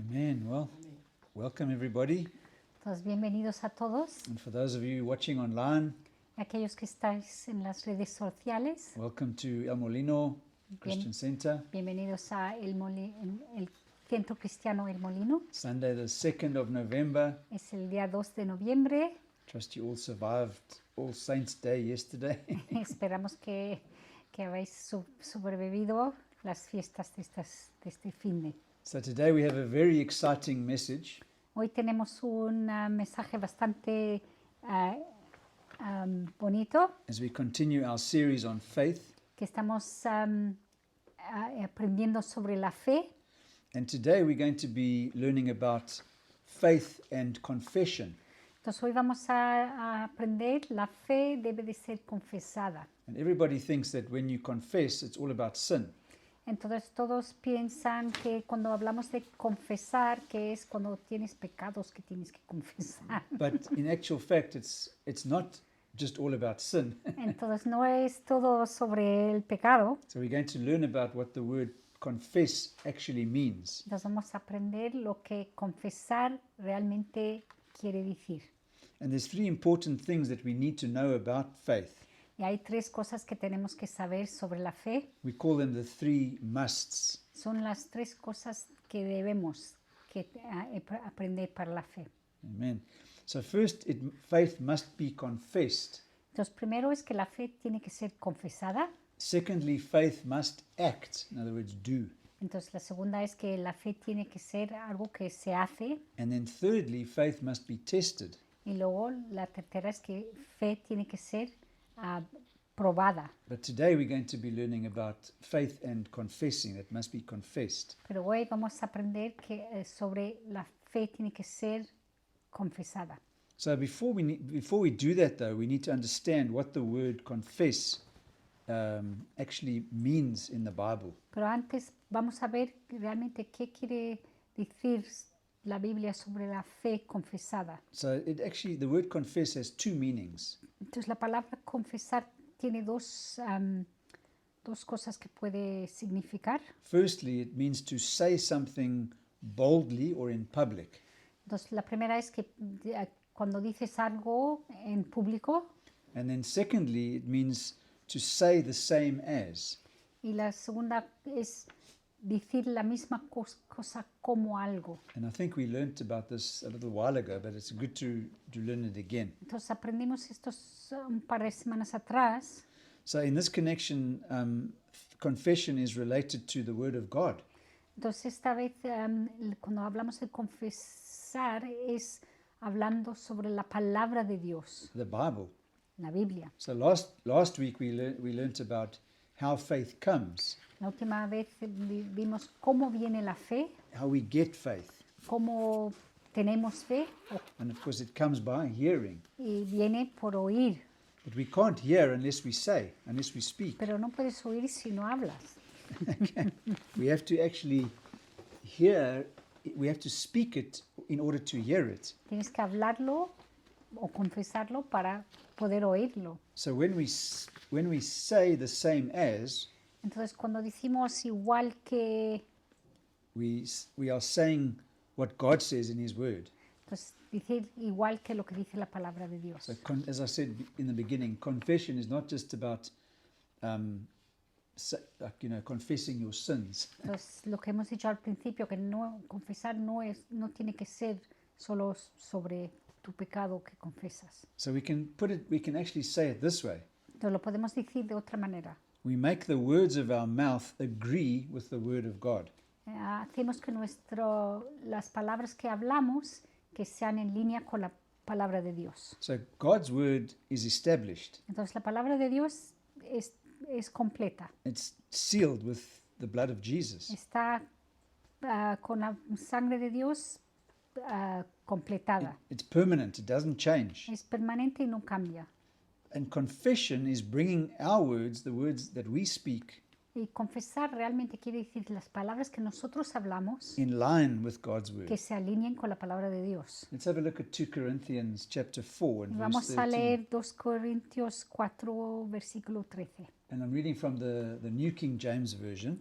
Amen. Well, welcome everybody. Entonces, bienvenidos a todos. And for those of you watching online, Aquellos que estáis en las redes sociales, welcome to El Molino Christian Center. bienvenidos a el Centro Cristiano El Molino. Sunday the 2nd of November. Es el día 2 de noviembre. Trust you all survived All Saints Day yesterday. Esperamos que habéis sobrevivido las fiestas de este fin de. So today we have a very exciting message. Hoy tenemos un mensaje bastante bonito, As we continue our series on faith. que estamos aprendiendo sobre la fe. And today we're going to be learning about faith and confession. Entonces hoy vamos a aprender la fe debe de ser confesada. And everybody thinks that when you confess, it's all about sin. Entonces todos piensan que cuando hablamos de confesar, que es cuando tienes pecados que tienes que confesar. But in actual fact, it's not just all about sin. Entonces no es todo sobre el pecado. So we're going to learn about what the word confess actually means. Entonces vamos a aprender lo que confesar realmente quiere decir. And there's three important things that we need to know about faith. Y hay tres cosas que tenemos que saber sobre la fe. We call them the three musts. Son las tres cosas que debemos aprender para la fe. Amen. So first, faith must be confessed. Entonces, primero es que la fe tiene que ser confesada. Secondly, faith must act, in other words, do. Entonces, la segunda es que la fe tiene que ser algo que se hace. And then thirdly, faith must be tested. Y luego, la tercera es que fe tiene que ser probada. But today we're going to be learning about faith and confessing. It must be confessed. Pero hoy vamos a aprender que sobre la fe tiene que ser confesada. So before we do that, though, we need to understand what the word confess actually means in the Bible. Pero antes vamos a ver realmente qué quiere decir la Biblia sobre la fe confesada. So the word confess has two meanings. Entonces la palabra confesar tiene dos cosas que puede significar. Firstly, it means to say something boldly or in public. Entonces la primera es que cuando dices algo en público. And then secondly, it means to say the same as. Y la segunda es decir la misma cosa como algo. And I think we learnt about this a little while ago, but it's good to learn it again. Entonces aprendimos esto un par de semanas atrás. So in this connection, confession is related to the Word of God. Entonces esta vez cuando hablamos de confesar es hablando sobre la palabra de Dios. The Bible. La Biblia. So last week we learnt about how faith comes. La última vez vimos cómo viene la fe, How we get faith. cómo tenemos fe, And of course it comes by hearing. y viene por oír. But we can't hear unless we speak. Pero no puedes oír si no hablas. We have to actually hear, we have to speak it in order to hear it. Tienes que hablarlo o confesarlo para poder oírlo. So when we say the same as, Entonces cuando decimos igual que, we are saying what God says in His Word. pues decir igual que lo que dice la palabra de Dios. So as I said in the beginning, confession is not just about confessing your sins. Entonces lo que hemos dicho al principio, que no confesar no tiene que ser solo sobre tu pecado que confesas. So we can actually say it this way. Entonces lo podemos decir de otra manera. We make the words of our mouth agree with the Word of God. Hacemos que las palabras que hablamos que sean en línea con la palabra de Dios. So God's Word is established. Entonces la palabra de Dios es completa. It's sealed with the blood of Jesus. Está con la sangre de Dios completada. It's permanent. It doesn't change. Es permanente y no cambia. And confession is bringing our words, the words that we speak, Y confesar realmente quiere decir las palabras que nosotros hablamos in line with God's Word. que se alineen con la palabra de Dios. Let's have a look at 2 Corinthians chapter 4 and verse Vamos a 13. leer 2 Corintios 4, versículo 13. And I'm reading from the New King James Version.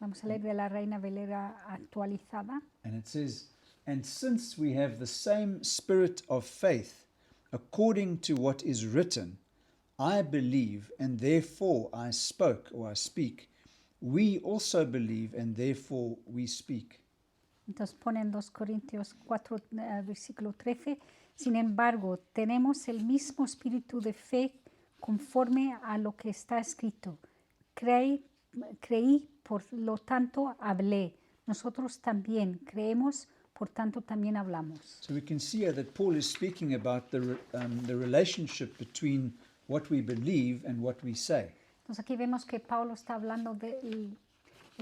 Vamos a leer de la Reina Valera actualizada. And it says, "And since we have the same spirit of faith, according to what is written, I believe and therefore I spoke or I speak, we also believe and therefore we speak." Entonces pone en 2 Corintios 4, versículo 13, sin embargo, tenemos el mismo espíritu de fe conforme a lo que está escrito. Creí, por lo tanto hablé. Nosotros también creemos, por tanto también hablamos. So we can see here that Paul is speaking about the relationship between what we believe and what we say. Entonces aquí vemos que Pablo está hablando de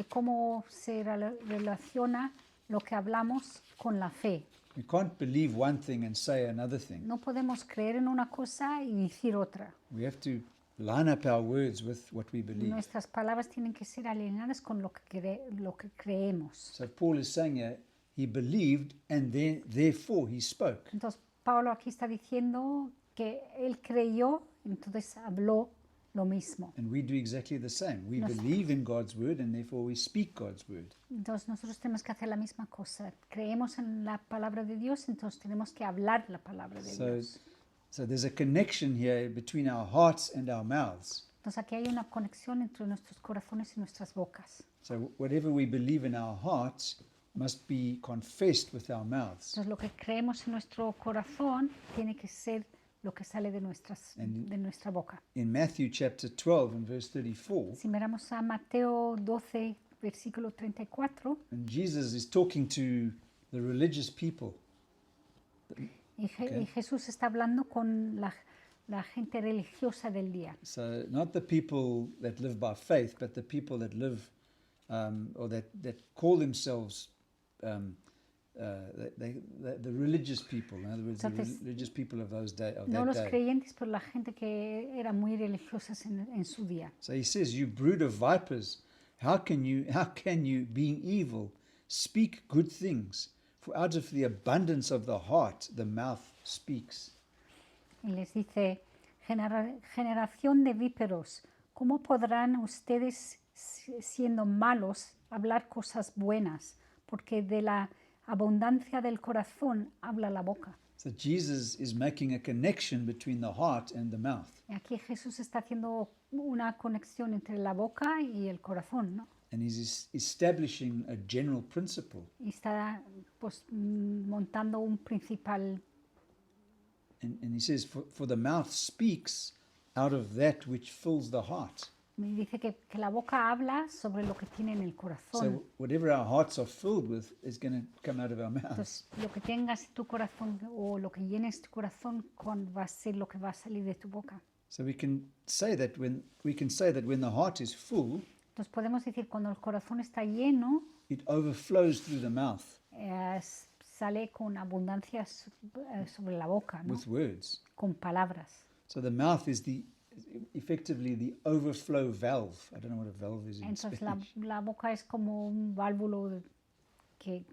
cómo se relaciona lo que hablamos con la fe. We can't believe one thing and say another thing. No podemos creer en una cosa y decir otra. We have to line up our words with what we believe. Nuestras palabras tienen que ser alineadas con lo que creemos. So Paul is saying here, he believed and therefore he spoke. Entonces Pablo aquí está diciendo que él creyó, entonces habló lo mismo. And we do exactly the same. We believe in God's word and therefore we speak God's word. Entonces nosotros tenemos que hacer la misma cosa. Creemos en la palabra de Dios, entonces tenemos que hablar la palabra de Dios. So there's a connection here between our hearts and our mouths. Entonces aquí hay una conexión entre nuestros corazones y nuestras bocas. So whatever we believe in our hearts must be confessed with our mouths. Entonces lo que creemos en nuestro corazón tiene que ser lo que sale de nuestra boca. In Matthew chapter 12 and verse 34, Si miramos a Mateo 12, versículo 34, and Jesus is talking to the religious people. y Jesús está hablando con la gente religiosa del día. So not the people that live by faith, but the people that live or that call themselves the religious people. In other words, Entonces, the religious people of those No los that day. creyentes, pero la gente que era muy religiosas en su día. So he says, "You brood of vipers, how can you, being evil, speak good things? For out of the abundance of the heart, the mouth speaks." Y les dice, generación de víperos, ¿cómo podrán ustedes, siendo malos, hablar cosas buenas? Porque de la abundancia del corazón habla la boca. So Jesus is making a connection between the heart and the mouth. Y aquí Jesús está haciendo una conexión entre la boca y el corazón, ¿no? And he's establishing a general principle. Y está pues, montando un principal. And he says, for the mouth speaks out of that which fills the heart. Me dice que la boca habla sobre lo que tiene en el corazón. So whatever our hearts are filled with is going to come out of our mouths. Entonces, lo que tengas en tu corazón o lo que llenes tu corazón va a ser lo que va a salir de tu boca. So we can say that when the heart is full, Entonces podemos decir cuando el corazón está lleno, it overflows through the mouth sale con abundancia sobre la boca, ¿no? with words. Con palabras. So the mouth is effectively the overflow valve. I don't know what a valve is in Entonces Spanish. la boca es como un válvulo que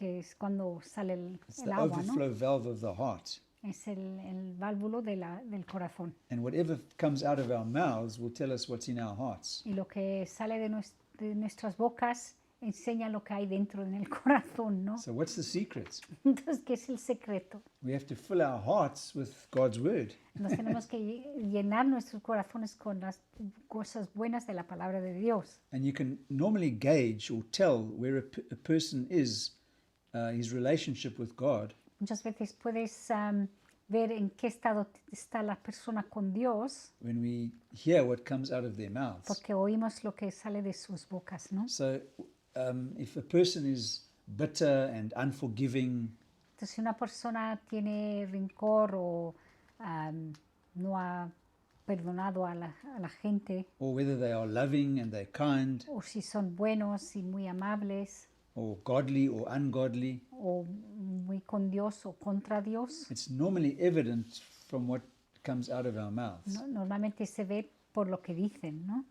es cuando sale It's el the agua, overflow ¿no? valve of the heart. Es el válvulo del corazón. And whatever comes out of our mouths will tell us what's in our hearts. Y lo que sale de nuestras bocas enseña lo que hay dentro en el corazón, ¿no? So what's the secret? Entonces, ¿qué es el secreto? We have to fill our hearts with God's word. Nos tenemos que llenar nuestros corazones con las cosas buenas de la palabra de Dios. And you can normally gauge or tell where a person is, his relationship with God, Muchas veces puedes ver en qué estado está la persona con Dios when we hear what comes out of their mouths. porque oímos lo que sale de sus bocas, ¿no? So if a person is bitter and unforgiving, Entonces, si una persona tiene rencor o no ha perdonado a la gente, or whether they are loving and they're kind, o si son buenos y muy amables, or godly or ungodly, o muy con Dios o contra Dios, it's normally evident from what comes out of our mouths. ¿no? Normalmente se ve por lo que dicen, ¿no?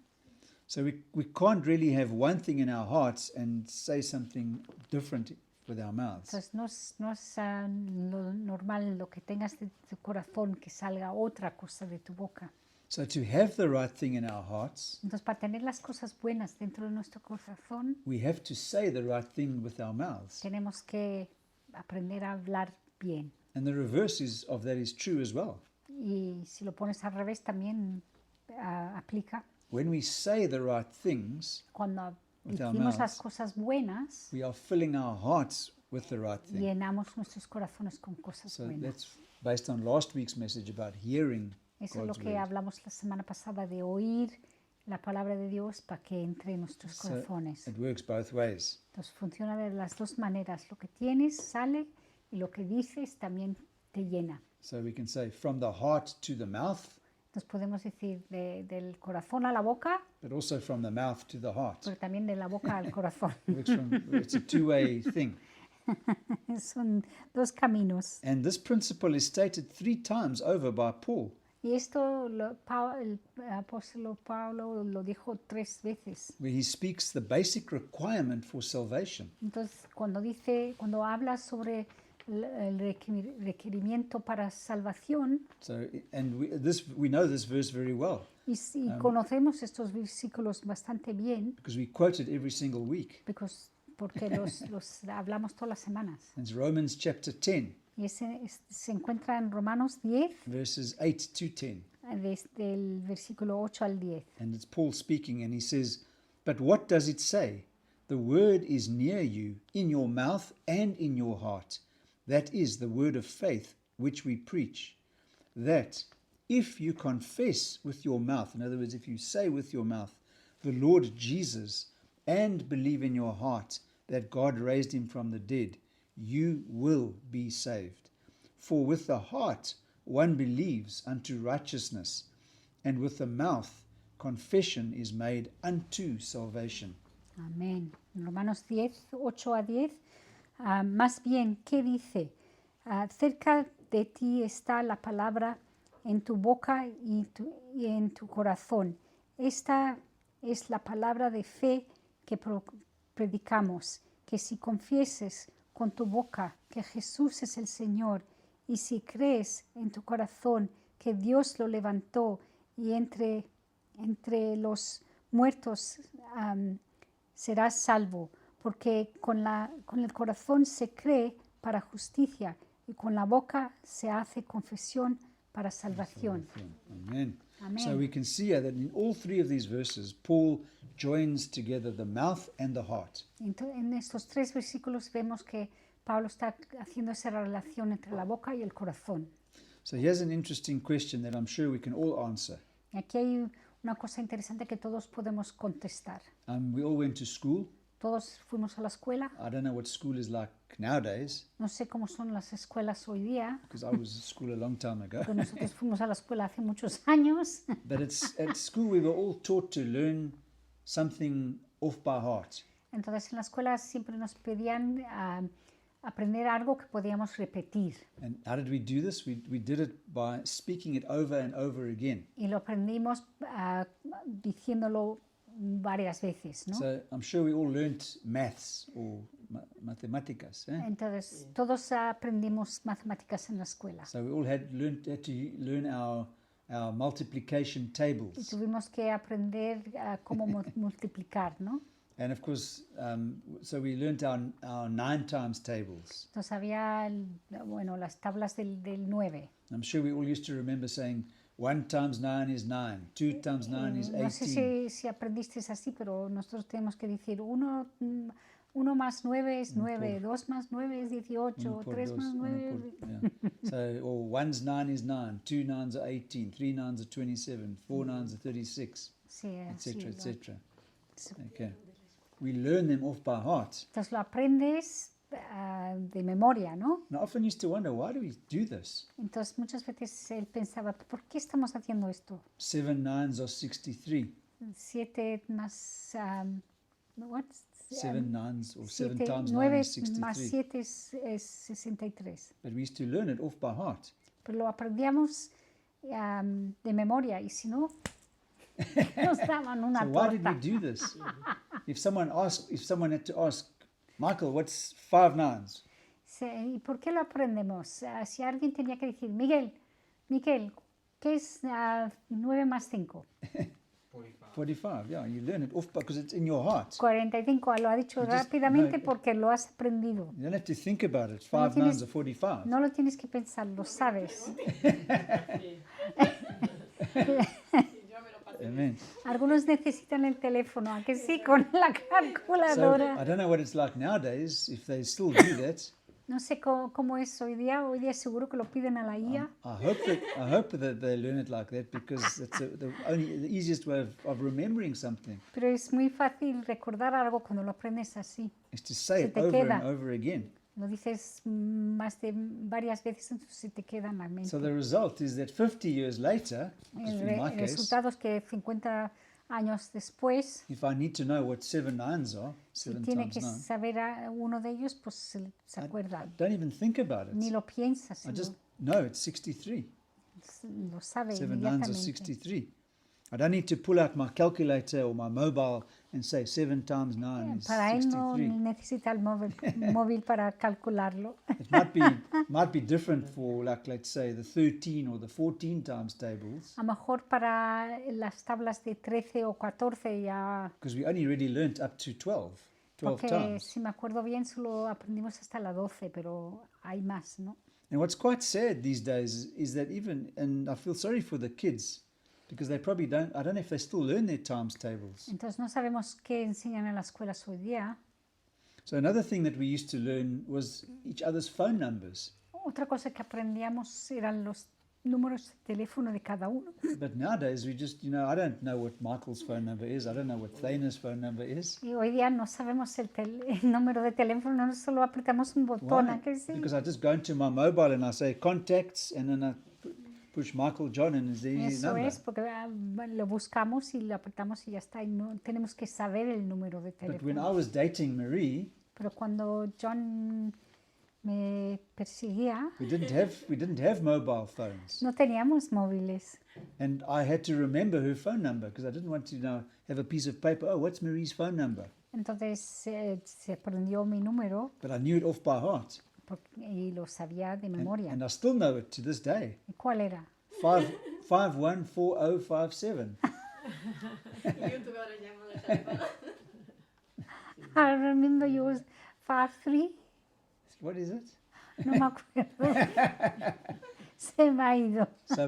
So we can't really have one thing in our hearts and say something different with our mouths. Entonces no es lo normal lo que tengas de tu corazón que salga otra cosa de tu boca. So to have the right thing in our hearts, Entonces, para tener las cosas buenas dentro de nuestro corazón, we have to say the right thing with our mouths. tenemos que aprender a hablar bien. And the reverse of that is true as well. Y si lo pones al revés, también aplica. When we say the right things, Cuando With our decimos las mouths. cosas buenas, we are filling our hearts with the right thing. llenamos nuestros corazones con cosas So buenas. that's based on last week's message about hearing Eso es lo God's que word. hablamos la semana pasada, de oír la palabra de Dios para que entre en nuestros So corazones. it works both ways. Entonces funciona de las dos maneras. Lo que tienes sale y lo que dices también te llena. So we can say from the heart to the mouth, Entonces podemos decir del corazón a la boca, but also from the mouth to the heart. pero también de la boca al corazón. It's a two-way thing. Son dos caminos. And this principle is stated 3 times over by Paul. Y esto el apóstol Pablo lo dijo 3 veces. Where he speaks the basic requirement for salvation. Entonces, cuando habla sobre el requerimiento para salvación, So, and we know this verse very well y conocemos estos versículos bastante bien, because we quote it every single week. porque los hablamos todas las semanas. It's Romans chapter 10, Y se encuentra en Romanos 10, verses 8 to 10. desde el versículo 8 al 10. And it's Paul speaking, and he says, "But what does it say? The word is near you, in your mouth and in your heart. That is the word of faith which we preach. That if you confess with your mouth," in other words, if you say with your mouth, "the Lord Jesus, and believe in your heart that God raised him from the dead, you will be saved. For with the heart one believes unto righteousness, and with the mouth confession is made unto salvation." Amén. En Romanos 10, 8 a 10. Más bien, ¿qué dice? Cerca de ti está la palabra en tu boca y en tu corazón. Esta es la palabra de fe que predicamos, que si confieses con tu boca que Jesús es el Señor y si crees en tu corazón que Dios lo levantó y entre los muertos serás salvo, porque con el corazón se cree para justicia y con la boca se hace confesión para salvación. Amen. Amen. So we can see here that in all 3 of these verses, Paul joins together the mouth and the heart. En estos 3 versículos vemos que Pablo está haciendo esa relación entre la boca y el corazón. So here's an interesting question that I'm sure we can all answer. Y aquí hay una cosa interesante que todos podemos contestar. We all went to school. Todos fuimos a la escuela. I don't know what school is like nowadays, No sé cómo son las escuelas hoy día, because I was at school a long time ago. porque nosotros fuimos a la escuela hace muchos años. But at school we were all taught to learn something off by heart. Entonces en la escuela siempre nos pedían aprender algo que podíamos repetir. And how did we do this? We did it by speaking it over and over again. Y lo aprendimos diciéndolo varias veces, ¿no? So I'm sure we all learnt maths or mathematicas. Entonces todos aprendimos matemáticas en la escuela. So we all had to learn our multiplication Y tables. tuvimos que aprender cómo multiplicar, ¿no? And of course, so we learnt our 9 times tables. Entonces había, las tablas del 9. I'm sure we all used to remember saying 1 times 9 is 9, 2 times 9 is No sé 18. si aprendiste así, pero nosotros tenemos que decir 1 más 9 es 9, 2 más 9 es 18, 3 más 9 es... So, or 1's 9 is 9, 2 nines are 18, 3 nines are 27, 4 nines are 36, Sí, así etc., es. etc. Okay. We learn them off by heart. Entonces lo aprendes de memoria, ¿no? And I often used to wonder, why do we do this? Entonces muchas veces él pensaba, ¿por qué estamos haciendo esto? 7 nines are 63. 7 más... what? 7 nines or 7 times 9 9 is más 63. 7 es 63. But we used to learn it off by heart. Pero lo aprendíamos de memoria y si no, nos daban una So why did we torta. do this? If someone had to ask, Michael, what's 5 nines? ¿Y por qué lo aprendemos? Si alguien tenía que decir, Miguel, ¿Qué es 9 más 5? 45, yeah. You learn it off because it's in your heart. 45, lo ha dicho You just- rápidamente no. porque lo has aprendido. You don't have to think about it. No lo 5 nines tienes- are 45. No lo tienes que pensar, lo sabes. Amen. Algunos necesitan el teléfono, ¿a que sí? Con la So calculadora. I don't know what it's like nowadays, if they still do that. No sé cómo es hoy día. Hoy día seguro que lo piden a la IA. I hope that they learn it like that because it's the easiest way of remembering something Pero es muy fácil recordar algo cuando lo aprendes así. is to say Se it te over queda. and over again. Lo dices más de varias veces, entonces se te queda en la mente. So the result is that 50 years later, El, in my el case, resultado es que 50 años después, if I need to know what 7 nines are, si 7 tiene times que 9, saber a uno de ellos, pues se I acuerda. don't even think about Ni it. lo piensa, I just know it's 63. lo sabe 7 nines are inmediatamente. 63. I don't need to pull out my calculator or my mobile and say 7 times 9 is Para él no 63. necesita el móvil para calcularlo. It might be different for, like, let's say, the 13 or the 14 times tables, A lo mejor para las tablas de 13 o 14 ya, because we only really learnt up to 12 porque times. si me acuerdo bien solo aprendimos hasta la 12, pero hay más, ¿no? And what's quite sad these days is that and I feel sorry for the kids, because they probably don't, I don't know if they still learn their times tables. Entonces no sabemos qué enseñan en las escuelas hoy día. So another thing that we used to learn was each other's phone numbers. Otra cosa que aprendíamos eran los números de teléfono de cada uno. But nowadays we just, I don't know what Michael's phone number is. I don't know what Thana's phone number is. Y hoy día no sabemos el número de teléfono, no solo apretamos un botón, Why? ¿a que sí? Because I just go into my mobile and I say contacts and then I push Michael John and it's the easy Eso number. es, porque lo buscamos y lo apretamos y ya está. Y no tenemos que saber el número de But when teléfono. I was dating Marie, Pero cuando John me perseguía, we didn't have mobile phones, no teníamos móviles. and I had to remember her phone number because I didn't want to have a piece of paper. Oh, what's Marie's phone number? Entonces se aprendió mi número But I knew it off by heart, y lo sabía de memoria. and I still know it to this day. ¿Y cuál era? 514057. YouTube ahora llama de teléfono. I remember you was 53. What is it? No me acuerdo. Se me ha ido. So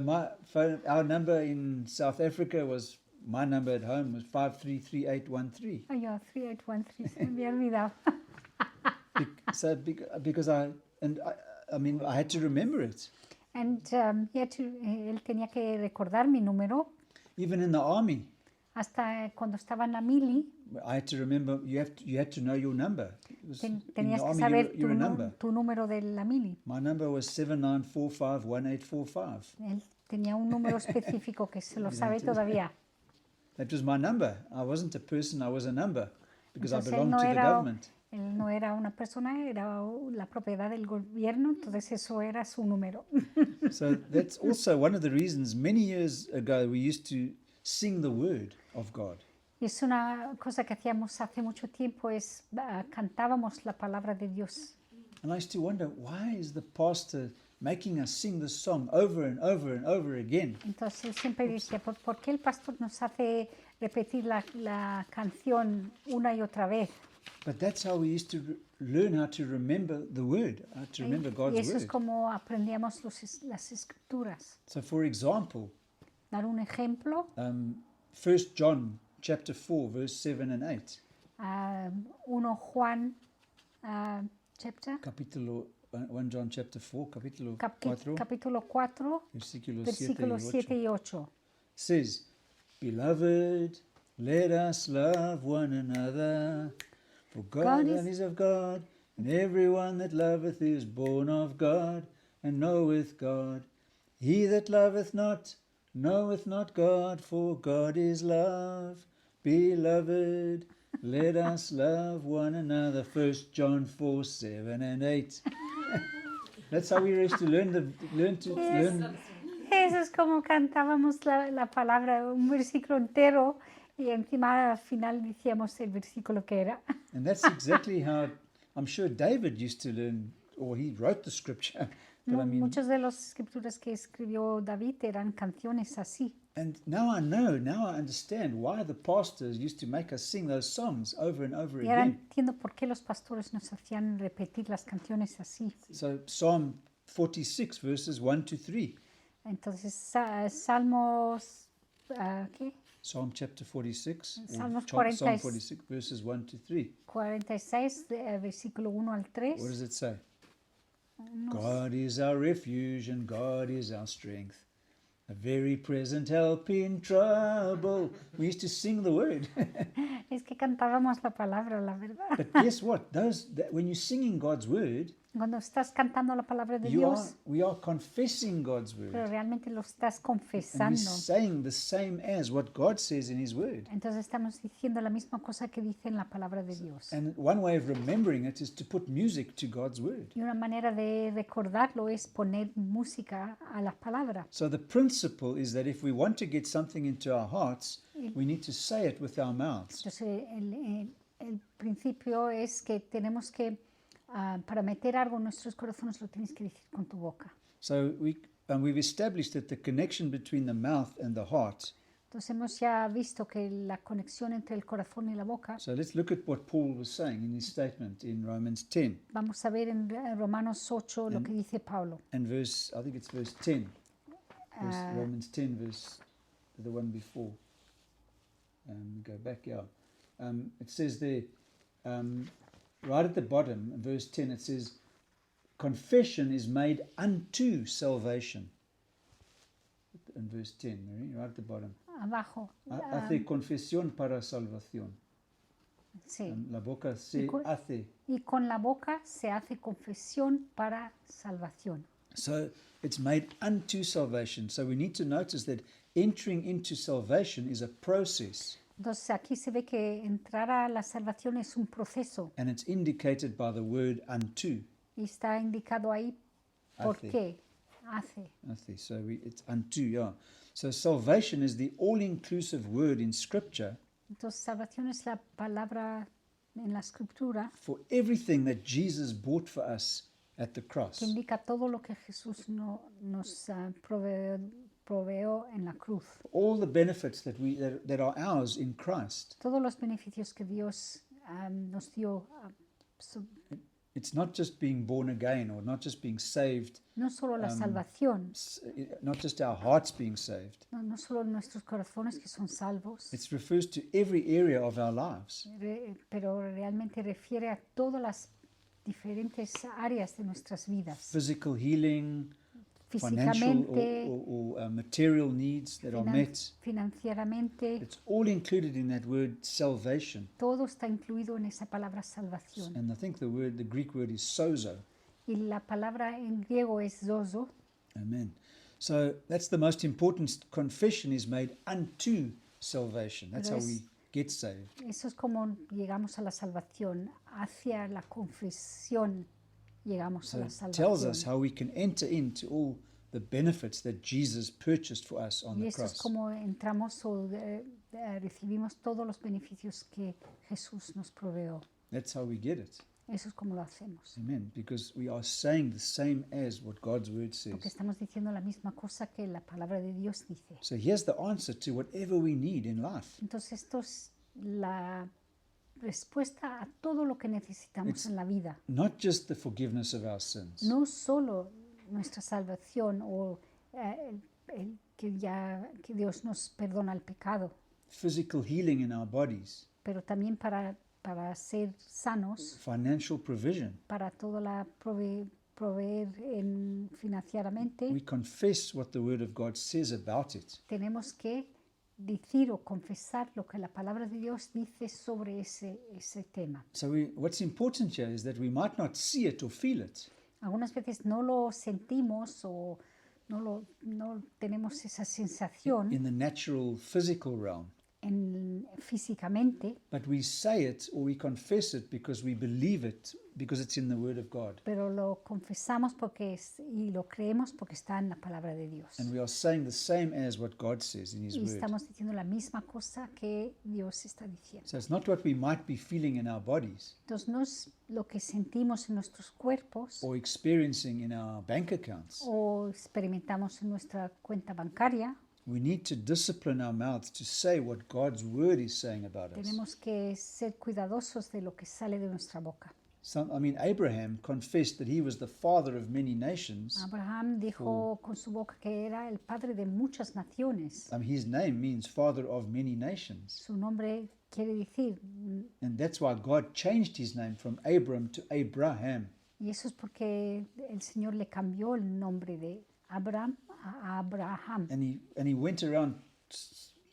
our number in South Africa was, my number at home was 533813. Ay, yo, 3813, se me había olvidado. Because I mean, I had to remember it. And él tenía que recordar mi número. Even in the army, Hasta cuando estaba en la mili, I had to remember. You had to know your number. It was- in the tenías que army, saber you're a number. tu número de la mili. My number was 79451845. Él tenía un número específico que se lo sabe todavía. That was my number. I wasn't a person. I was a number because I Entonces belonged to the government. él no era una persona, era la propiedad del gobierno, entonces eso era su número. So that's also one of the reasons many years ago we used to sing the word of God. Y es una cosa que hacíamos hace mucho tiempo, cantábamos la palabra de Dios. And I used to wonder, why is the pastor making us sing this song over and over and over again? Entonces él siempre decía, ¿por qué el pastor nos hace repetir la canción una y otra vez? But that's how we used to learn how to remember the word, how to remember Y God's eso es word. como aprendíamos las escrituras. So for example, Dar un ejemplo, 1 John chapter 4, verse 7 and 8. 1 Juan, chapter, Capítulo 1 John chapter 4, capítulo 4, capítulo 4, versículos 7 versículos y 7 8. y 8. Says, Beloved, let us love one another, for God is of God, and everyone that loveth is born of God, and knoweth God. He that loveth not, knoweth not God, for God is love. Beloved, let us love one another. 1 John 4, 7 and 8. That's how we used to learn. Eso es como cantábamos la palabra, un versículo entero, y encima al final decíamos el versículo que era. And that's exactly how I'm sure David used to learn, or he wrote the scripture But I mean, Muchas de las escrituras que escribió David eran canciones así. and now I understand why the pastors used to make us sing those songs over and over Y ahora again. entiendo por qué los pastores nos hacían repetir las canciones así. So Psalm 46 verses 1 to 3. Entonces, Salmos, ¿qué? Psalm chapter 46, or Salmos Psalm 46. 46 verses 1 to 3. 46, versículo 1 al 3. What does it say? Nos- God is our refuge and God is our strength, a very present help in trouble. We used to sing the word. Es que cantábamos la palabra, la verdad. But guess what? When you're singing God's word, Cuando estás cantando la palabra de we Dios, are confessing God's word. pero realmente lo estás And we're confesando. saying the same as what God says in His word. Entonces estamos diciendo la misma cosa que dice en la palabra de Dios. And one way of remembering it is to put music to God's word. Y una manera de recordarlo es poner música a la palabra. So the principle is that if we want to get something into our hearts, we need to say it with our mouths. Entonces el principio es que tenemos que, para meter algo en nuestros corazones, lo tienes que decir con tu boca. So we've established that the connection between the mouth and the heart. Entonces hemos ya visto que la conexión entre el corazón y la boca. So let's look at what Paul was saying in his statement in Romans 10 Vamos a ver en Romanos 8 lo que dice Pablo. and I think it's verse 10. Ah. Romans 10 verse, the one before. Go back, yeah. It says there, right at the bottom, verse 10, it says, confession is made unto salvation. In verse 10, Mary, right at the bottom. Abajo. Hace confesión para salvación. Sí. La boca se con- hace. Y con la boca se hace confesión para salvación. So it's made unto salvation. So we need to notice that entering into salvation is a process, Entonces aquí se ve que entrar a la salvación es un proceso and it's indicated by the word unto. y está indicado ahí por Hace. qué hace. Hace. So it's unto, yeah. So salvation is the all-inclusive word in Scripture Entonces salvación es la palabra en la escritura for everything that Jesus bought for us at the cross. que indica todo lo que Jesús nos proveó en la cruz. All the benefits that are ours in Christ. Todos los beneficios que Dios nos dio, It's not just being born again or not just being saved, no solo la salvación, not just our hearts being saved. no solo nuestros corazones que son salvos, It refers to every area of our lives. pero realmente refiere a todas las diferentes áreas de nuestras vidas. Physical healing, financial Físicamente, or material needs that are met. financieramente, It's all included in that word salvation. todo está incluido en esa palabra salvación. And I think the Greek word is sozo. Y la palabra en griego es zozo. Amen. So that's the most important confession is made unto salvation. That's how Pero we get saved. Eso es como llegamos a la salvación. Hacia la confesión llegamos So a la it tells us salvación. how we can enter into all the benefits that Jesus purchased for us on Y the eso es cross. como entramos o recibimos todos los beneficios que Jesús nos proveó. That's how we get it. Eso es como lo hacemos. Amen. Because we are saying the same as what God's word Porque says. estamos diciendo la misma cosa que la palabra de Dios dice. So here's the answer to whatever we need in life. Entonces esto es la respuesta a todo lo que necesitamos en la vida. Not just the forgiveness of our sins, No solo nuestra salvación o que Dios nos perdona el pecado, physical healing in our bodies, pero también para ser sanos, financial provision. para toda la proveer financieramente, We confess what the word of God says about it. tenemos que decir o confesar lo que la palabra de Dios dice sobre ese tema. So what's important here is that we might not see it or feel it, Algunas veces no lo sentimos o no tenemos esa sensación in the natural physical realm, físicamente, but we say it or we confess it because we believe it, because it's in the Word of God. pero lo confesamos y lo creemos porque está en la palabra de Dios. And we are saying the same as what God says in His Y Word. estamos diciendo la misma cosa que Dios está diciendo. So it's not what we might be feeling in our bodies Entonces no es lo que sentimos en nuestros cuerpos or experiencing in our bank accounts. o experimentamos en nuestra cuenta bancaria. We need to discipline our mouths to say what God's Word is saying about us. Tenemos que ser cuidadosos de lo que sale de nuestra boca. Abraham confessed that he was the father of many nations. Abraham dijo con su boca que era el padre de muchas naciones. His name means father of many nations. Su nombre quiere decir, And that's why God changed his name from Abram to Abraham. y eso es porque el Señor le cambió el nombre de Abraham a Abraham. And he went around,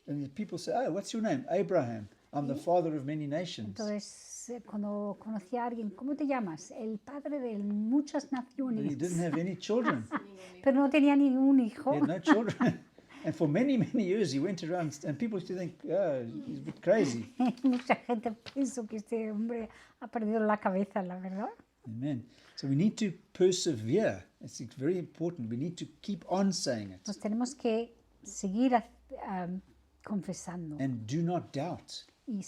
and the people say, "Oh, what's your name?" Abraham. I'm the father of many nations. Entonces, cuando conocí a alguien, ¿cómo te llamas? El padre de muchas But he naciones. didn't have any children. Pero no tenía ningún hijo. He had no children. And for many, many years he went around, and people used to think, oh, he's a bit crazy. Mucha gente pensó que este hombre ha perdido la cabeza, la verdad. Amen. So we need to persevere. It's very important. We need to keep on saying it. Nos tenemos que seguir confesando And do not doubt. y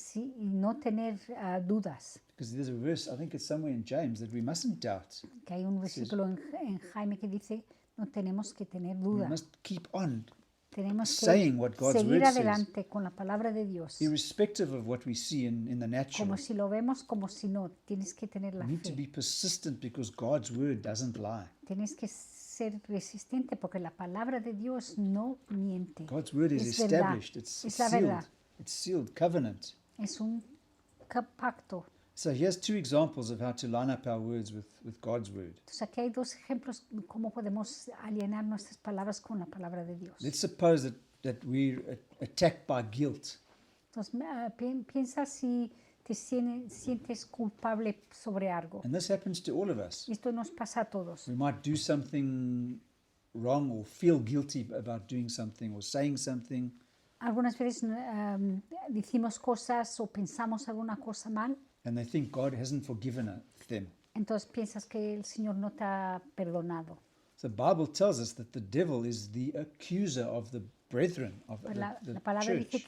no tener dudas. Because there's a verse, I think it's somewhere in James, that we mustn't doubt. Que hay un versículo en Jaime que dice, no tenemos que tener We dudas. must keep on, Tenemos saying what que God's seguir word says. adelante con la palabra de Dios. irrespective of what we see in the natural. Como si lo vemos, como si no. Tienes que tener la We need to be fe. persistent because God's word doesn't lie. Tienes que ser resistente porque la palabra de Dios no miente. God's word is Es verdad. established. It's Es la sealed. verdad. It's sealed, covenant. Es un pacto. So here's two examples of how to line up our words with God's word. Entonces aquí hay dos ejemplos de cómo podemos alienar nuestras palabras con la palabra de Dios. Let's suppose that we're attacked by guilt. Entonces piensa si te sientes culpable sobre algo. And this happens to all of us. Esto nos pasa a todos. We might do something wrong or feel guilty about doing something or saying something. Algunas veces decimos cosas o pensamos alguna cosa mal, And they think God hasn't forgiven them. entonces piensas que el Señor no te ha perdonado. So the Bible tells us that the devil is the accuser of the brethren, of Pues the la palabra dice church.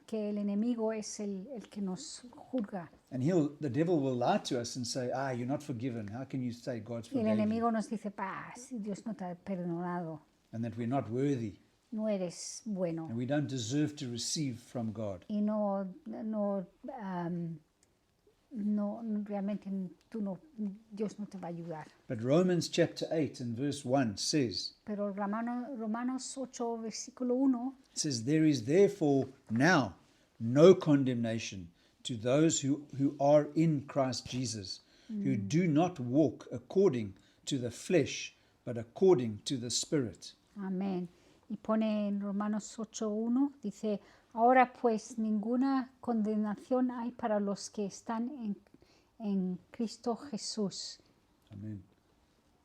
que el enemigo es el que nos juzga. And the devil will lie to us and say, you're not forgiven. How can you say God's Y el forgiven you? enemigo nos dice, si Dios no te ha perdonado, And that we're not worthy. no eres bueno. And we don't deserve to receive from God. Y realmente Dios no te va a ayudar. But Romans chapter 8 and verse 1 says, Pero Romanos 8, versículo 1, says, there is therefore now no condemnation to those who are in Christ Jesus, who do not walk according to the flesh, but according to the Spirit. amén. Y pone en Romanos 8:1, dice, ahora pues ninguna condenación hay para los que están en Cristo Jesús. Amen.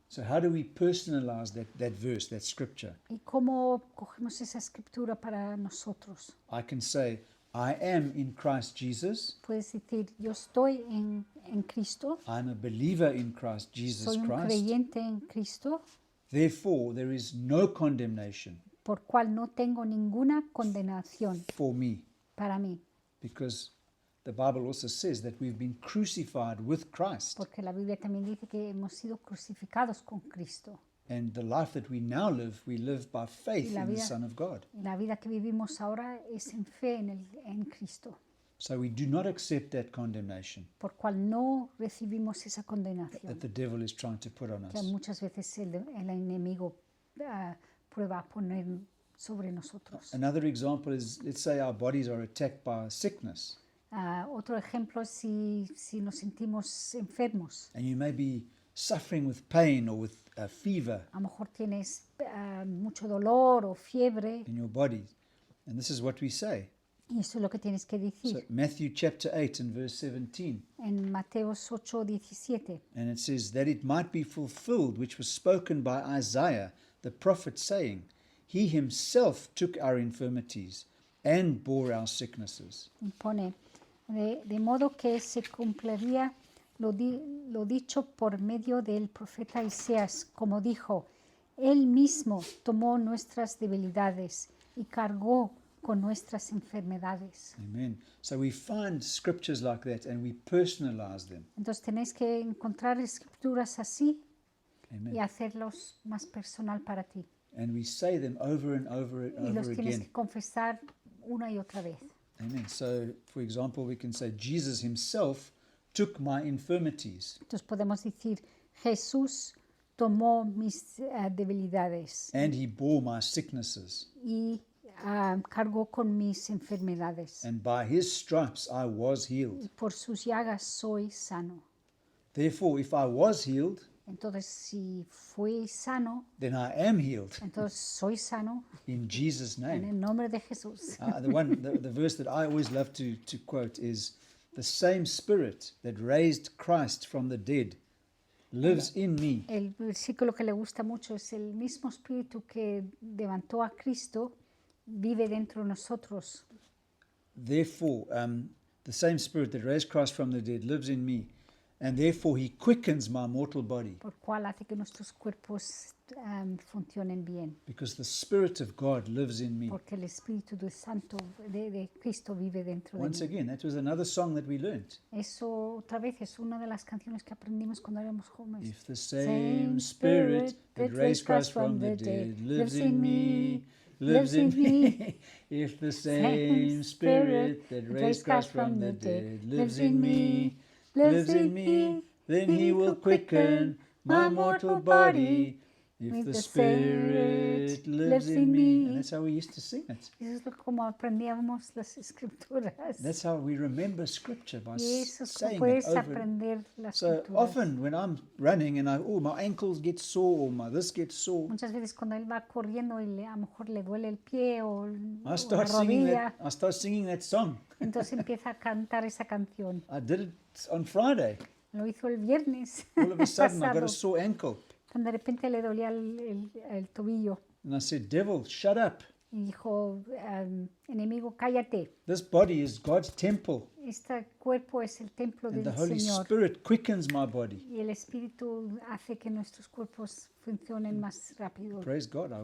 So how do we personalize that verse, that scripture? ¿Y cómo cogemos esa escritura para nosotros? I can say, I am in Christ Jesus. Puedes decir, yo estoy en Cristo, I'm a believer in Christ Jesus soy un Christ. creyente en Cristo, Therefore, there is no condemnation por cual no tengo ninguna condenación for me, para mí. because the Bible also says that we've been crucified with Christ. Porque la Biblia también dice que hemos sido crucificados con Cristo. And the life that we now live, we live by faith Y la in the vida- Son of God. Y la vida que vivimos ahora es en fe en Cristo, So we do not accept that condemnation por cual no recibimos esa condenación that the devil is trying to put on que us. muchas veces el enemigo prueba a poner sobre nosotros. Another example is, let's say our bodies are attacked by sickness, Otro ejemplo es si nos sentimos enfermos. and you may be suffering with pain or with a fever A lo mejor tienes mucho dolor o fiebre in your body. And this is what we say. y eso es lo que tienes que So decir. Matthew chapter 8 and verse 17. En Mateos 8:17 And it says, that it might be fulfilled, which was spoken by Isaiah the prophet, saying, He himself took our infirmities and bore our sicknesses. Y pone, de modo que se cumpliría lo dicho por medio del profeta Isaías, como dijo, Él mismo tomó nuestras debilidades y cargó con nuestras enfermedades. Amen. So we find scriptures like that and we personalize them. Entonces tenéis que encontrar escrituras así Amen. y hacerlos más personal para ti. And we say them over and over and Y los over tienes again. que confesar una y otra vez. Amen. So, for example, we can say, Jesus himself took my infirmities Entonces podemos decir, Jesús tomó mis debilidades and he bore my sicknesses. y cargó con mis enfermedades. And by his stripes I was Y healed. por sus llagas soy sano. Therefore, if I was healed, Entonces, si fui sano, then I am healed entonces soy sano in Jesus' en name. el nombre de Jesús. The verse that I always love to quote is, the same spirit that raised Christ from the dead lives in me. El versículo que le gusta mucho es el mismo espíritu que levantó a Cristo vive dentro de nosotros. Therefore, the same spirit that raised Christ from the dead lives in me, and therefore he quickens my mortal body, Por cual hace que nuestros cuerpos funcionen bien. because the Spirit of God lives in me. Porque el Espíritu del Santo de Cristo vive dentro de Once mí. again, that was another song that we learnt. Eso otra vez es una de las canciones que aprendimos cuando éramos jóvenes. If the same Spirit that raised Christ from the dead lives in me, lives in me. If the same Spirit that raised Christ from the dead lives in me, lives in me, then he will quicken my mortal body. If the Spirit lives in me. And that's how we used to sing it. Eso es como aprendíamos las escrituras. That's how we remember Scripture, by Y eso es como saying it puedes over. aprender las So escrituras. often when I'm running and my ankles get sore or my this gets sore, Muchas veces cuando él va corriendo y a lo mejor le duele el pie o I la start singing rodilla, that song. entonces empieza a cantar esa canción. I did it on Friday. Lo hizo el viernes All of a sudden I got pasado, a sore ankle. cuando de repente le dolía el tobillo And I said, devil, shut up. y dijo, enemigo, cállate. This body is God's temple. Este cuerpo es el templo And del the Holy Señor Spirit quickens my body. y el Espíritu hace que nuestros cuerpos funcionen más rápido. Praise God. I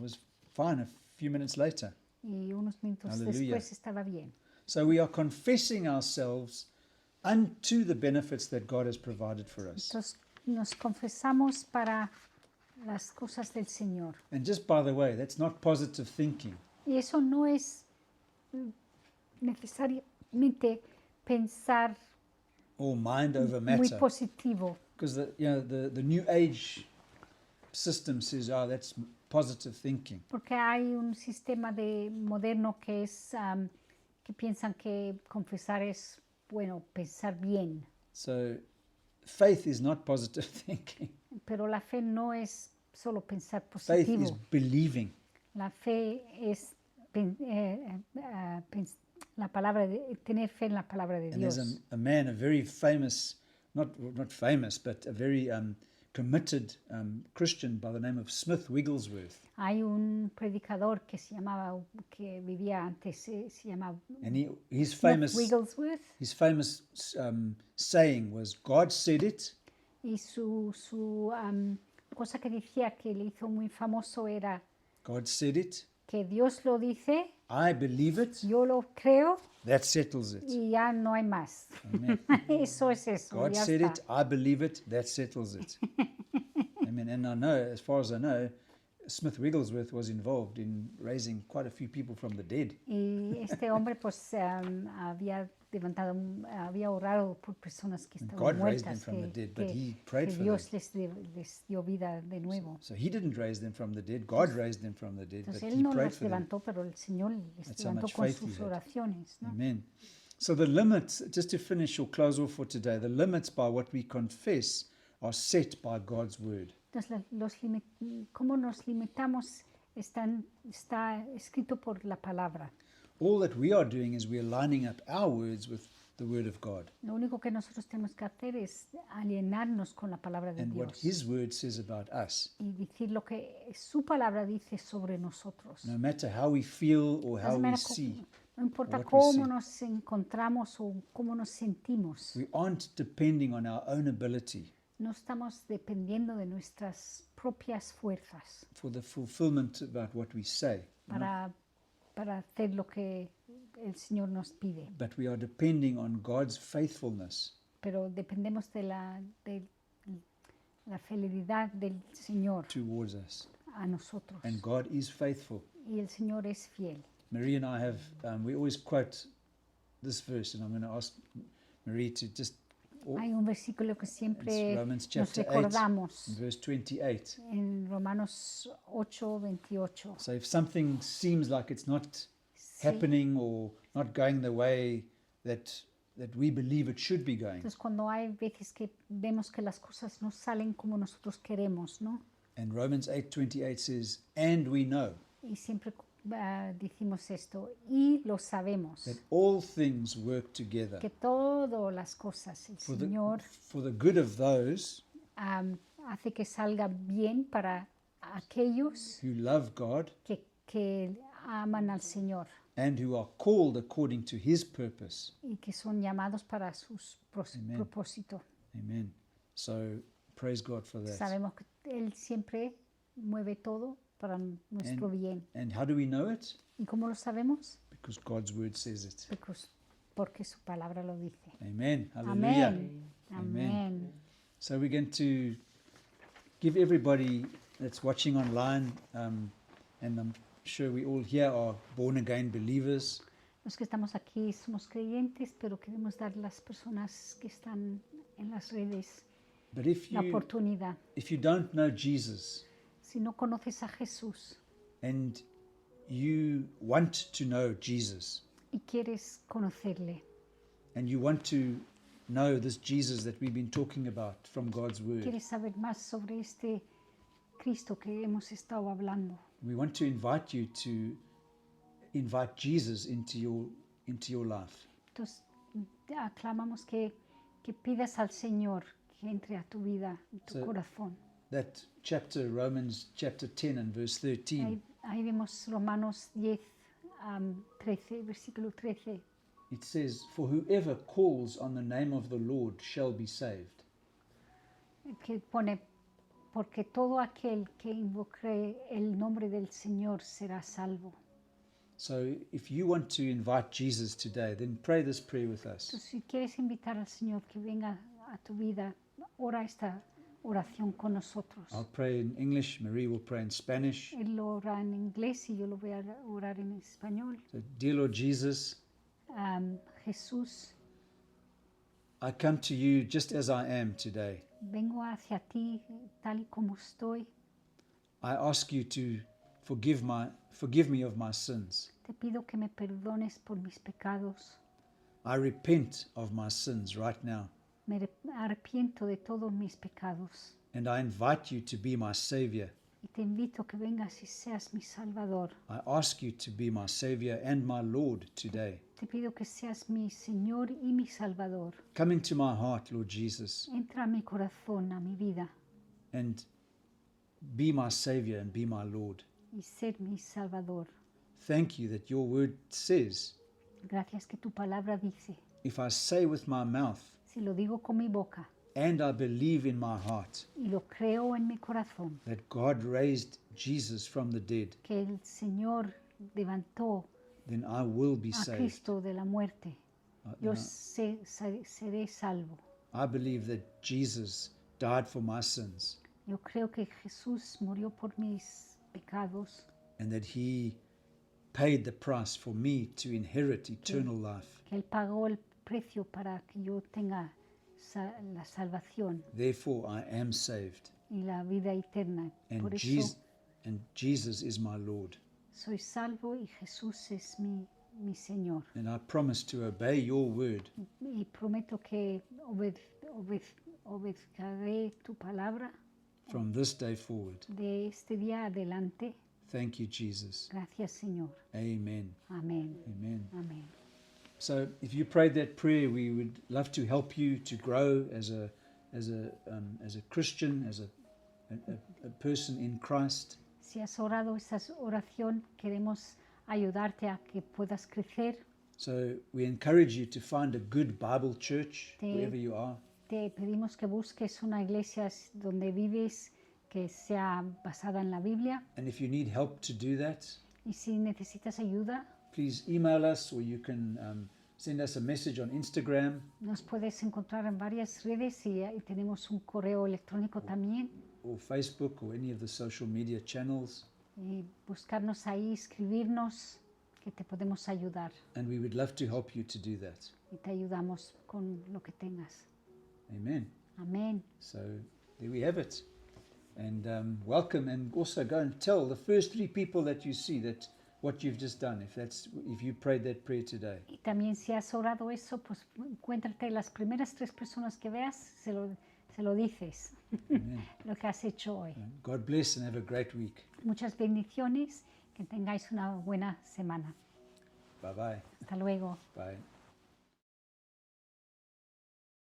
was fine a few minutes later. Y unos minutos Hallelujah. después estaba bien. So we are confessing ourselves unto the benefits that God has provided for us. Entonces nos confesamos para las cosas del Señor. And just by the way, that's not positive thinking. Y eso no es necesariamente pensar Or mind over muy matter. positivo, Because the new age system says, oh, that's positive thinking. porque hay un sistema moderno que es que piensan que confesar es bueno, pensar bien, So faith is not positive thinking. pero la fe no es solo pensar Faith is positivo. believing. La fe es la palabra tener fe en la palabra de And there's Dios. a man, a very famous, not famous, but a very committed Christian by the name of Smith Wigglesworth. Hay un predicador que vivía antes, se llamaba And his Smith famous Wigglesworth, saying was, God said it, y su cosa que decía que le hizo muy famoso era God said it, que Dios lo dice, I believe it, yo lo creo that settles it. y ya no hay más. Amen. Eso es eso, God ya said está. it, I believe it, that settles it. Amen. And I know, as far as I know, Smith Wigglesworth was involved in raising quite a few people from the dead. Y este hombre pues había orado por personas que And estaban God raised them muertas, from the dead, but he prayed que for Dios them. les dio vida de nuevo. So he didn't raise them from the dead. God raised them from the dead, but Entonces he él no prayed los for them. levantó, pero el Señor les That's how levantó much con faith he sus had. oraciones, ¿no? Amen. So the limits, just to finish or close off for today, the limits by what we confess are set by God's word. Entonces, cómo nos limitamos está escrito por la palabra. All that we are doing is we are lining up our words with the Word of God Lo único que nosotros tenemos que hacer es alienarnos con la palabra de and what Dios His Word says about us. y decir lo que su palabra dice sobre nosotros. No matter how we feel or how No we importa see, no importa what we cómo see. nos encontramos o cómo nos sentimos. we aren't depending on our own ability No estamos dependiendo de nuestras propias fuerzas for the fulfillment about what we say, para hacer lo que el Señor nos pide, but we are depending on God's faithfulness pero dependemos de la fidelidad del Señor towards us. a nosotros. And God is faithful. Y el Señor es fiel. Marie and I have, we always quote this verse, and I'm going to ask Marie to just, Hay un versículo que it's siempre Romans nos chapter 8, recordamos verse 28. en Romanos 8:28. So if something seems like it's not Sí. happening or not going the way that we believe it should be going, Entonces, cuando hay veces que vemos que las cosas no salen como nosotros queremos, ¿no? and Romans 8:28 says, and we know Y siempre decimos esto, y lo sabemos, that all things work together que todas las cosas el for Señor the good of those hace que salga bien para aquellos who love God que aman al Señor and who are called according to His purpose. y que son llamados para sus Amen. propósitos. Amen. So praise God for that. Sabemos que Él siempre mueve todo para nuestro bien. And how do we know it? ¿Y cómo lo sabemos? Because God's word says it. Porque su palabra lo dice. Amen. Hallelujah. Amén. Amen. Amén. So we're going to give everybody that's watching online, and I'm sure we all here are born again believers. Los que estamos aquí somos creyentes, pero queremos dar a las personas que están en las redes But if la you oportunidad. don't know Jesus Si no conoces a Jesús and you want to know Jesus y quieres conocerle and you want to know this Jesus that we've been talking about from God's word, quieres saber más sobre este Cristo que hemos estado hablando, we want to invite you to invite Jesus into your life. entonces aclamamos que pidas al Señor que entre a tu vida, en tu So- corazón. That chapter, Romans chapter 10 and verse 13, Ahí vemos Romanos 10, 13, versículo 13. it says, "For whoever calls on the name of the Lord shall be saved." Que pone, porque todo aquel que invoque el nombre del Señor será salvo. So if you want to invite Jesus today, then pray this prayer with us. Entonces, si quieres invitar al Señor que venga a tu vida, ora esta oración con nosotros. I'll pray in English, Marie will pray in Spanish. Él lo ora en inglés y yo lo voy a orar en español. So, dear Lord Jesus, Jesús, I come to you just as I am today. vengo hacia ti tal y como estoy. I ask you to forgive me of my sins. Te pido que me perdones por mis pecados. I repent of my sins right now, Me arrepiento de todos mis pecados. and I invite you to be my Savior. Y te invito a que vengas y seas mi Salvador. I ask you to be my Savior and my Lord today. Te pido que seas mi Señor y mi Salvador. Come into my heart, Lord Jesus, Entra a mi corazón, a mi vida, and be my Savior and be my Lord. y ser mi Salvador. Thank you that your word says, Gracias que tu palabra dice, if I say with my mouth si lo digo con mi boca and I believe in my heart y lo creo en mi corazón, that God raised Jesus from the dead, que el Señor levantó then I will be a saved. Cristo de la muerte, yo I seré salvo. I believe that Jesus died for my sins Yo creo que Jesús murió por mis pecados and that he paid the price for me to inherit eternal life. que Él pagó el precio para que yo tenga la salvación Therefore I am saved, y la vida eterna. and Por eso Jesus is my Lord. soy salvo y Jesús es mi Señor. And I promise to obey your word Y prometo que obedeceré tu palabra from this day forward. de este día adelante. Thank you, Jesus. Gracias, Señor. Amen. Amén. Amen. Amén. So if you prayed that prayer, we would love to help you to grow as a Christian, as a person in Christ. Si has orado esa oración, queremos ayudarte a que puedas crecer. So we encourage you to find a good Bible church wherever you are. Te pedimos que busques una iglesia donde vives que sea basada en la Biblia. And if you need help to do that, Y si necesitas ayuda, please email us, or you can send us a message on Instagram, nos puedes encontrar en varias redes y tenemos un correo electrónico también. or Facebook, or any of the social media channels. Y buscarnos ahí, escribirnos, que te podemos ayudar. And we would love to help you to do that. Y te ayudamos con lo que tengas. Amen. Amén. So there we have it. And welcome, and also go and tell the first 3 people that you see that what you've just done, if you prayed that prayer today. Y también si has orado eso, pues encuéntrate las primeras 3 personas que veas, se lo dices, Amen. lo que has hecho hoy. God bless and have a great week. Muchas bendiciones, que tengáis una buena semana. Bye-bye. Hasta luego. Bye.